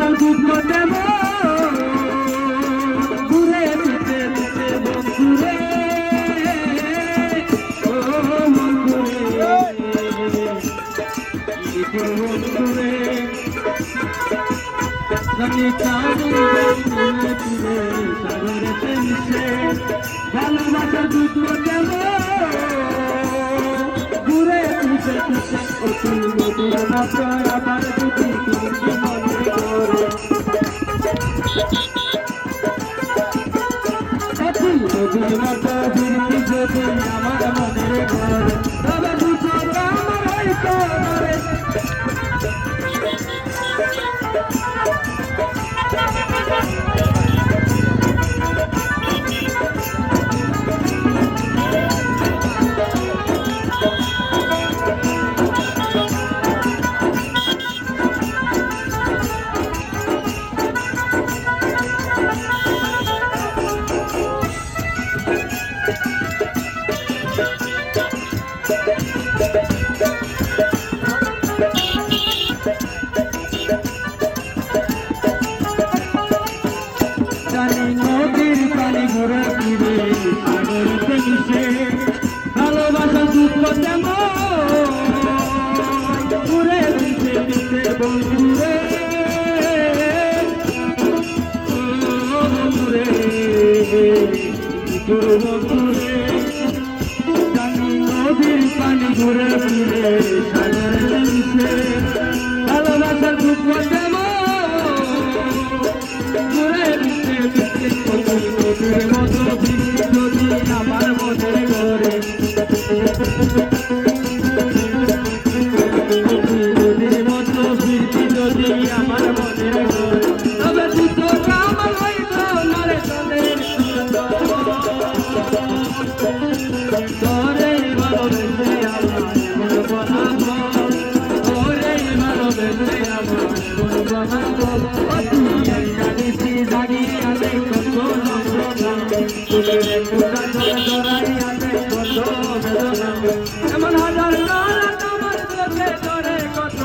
ভালোবাসার দুঃখ দেব ঘুরে দিতে দিতে বন্ধুরে ও বন্ধুরে বন্ধুরে সাগরেতে মিশে ভালোবাসার দুঃখ দেব ঘুরে দিতে দিতে অতুল নদীর মাত্র আবার দুটি তুমি মনে করে অতুল নদীর মাত্র ফিরতি যদি আমার মনে করে তবে দুটো আমার হয়তো নদীর পানি ঘুরে ফিরে সাগরেতে মিশে ভালোবাসা দুঃখ দেব ঘুরে দিতে দিতে বন্ধুরে বন্ধুরে বন্ধুরে জানি নদীর পানি ঘুরে ফিরে সাগরেতে মিশে ভালোবাসা দুঃখ দেব ঘুরে দিতে দিতে নদীর মতো ফিরতি যদি আমার মনে করে নদীর মতো ফিরতি যদি আমার মনে করে তবে দুটো আমার হইতো নরে তোদের তোরে ভালোবেসে আমার মন বানাবো তোরে ভালোবেসে আমার মন বানাবো দাঁড়িয়ে আছে কত এমন হাজার তোমার চোখে ধরে কত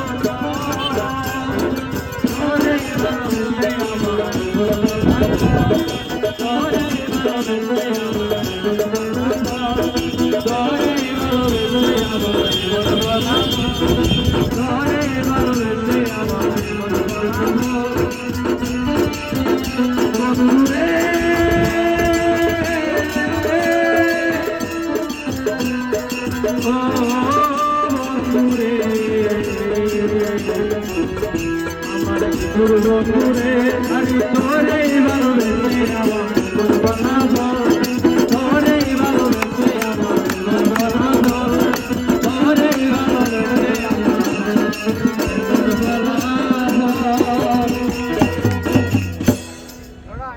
আমার বন্ধুরে